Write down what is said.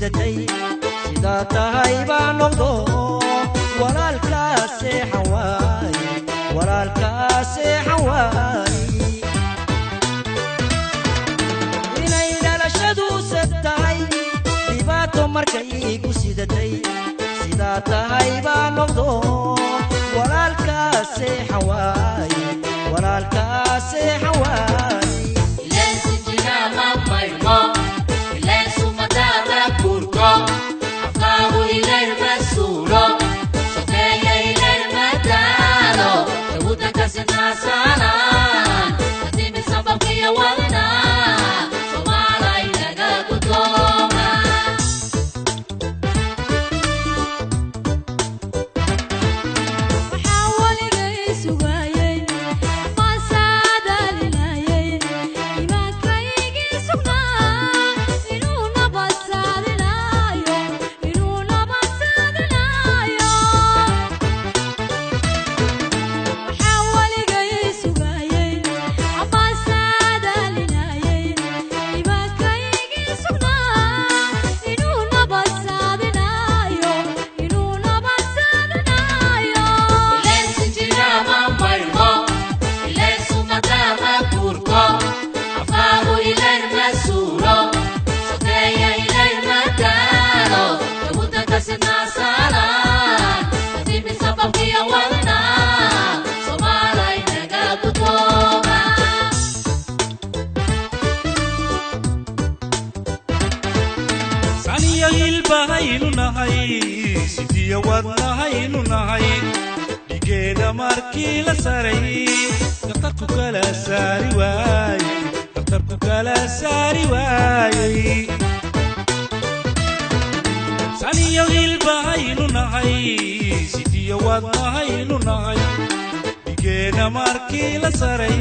سيدتي سيداتها يبان نقضو ولا الكاس حواي ولا الكاس حواي إنينا لشدو ستاي ديباتو مركيكو سيدتي سيداتها يبان نقضو ولا الكاس حواي ولا الكاس حواي Salaan, timid sabab kaya wala Somalay nagagutoma Waxawaligay sugayay masaadalinayay imaankaygii sugnaa inuu nabadsaadinayo Salaan, timid sabab kaya wala Somalay nagagutoma Saniya ilbahaynu nahay sidiya wadnahaynu nahay dhigeena markii la saray dhaqtarku kala saari waayay Saniya ilbahaynu nahay sidiya wadnahaynu nahay dhigeena markii la saray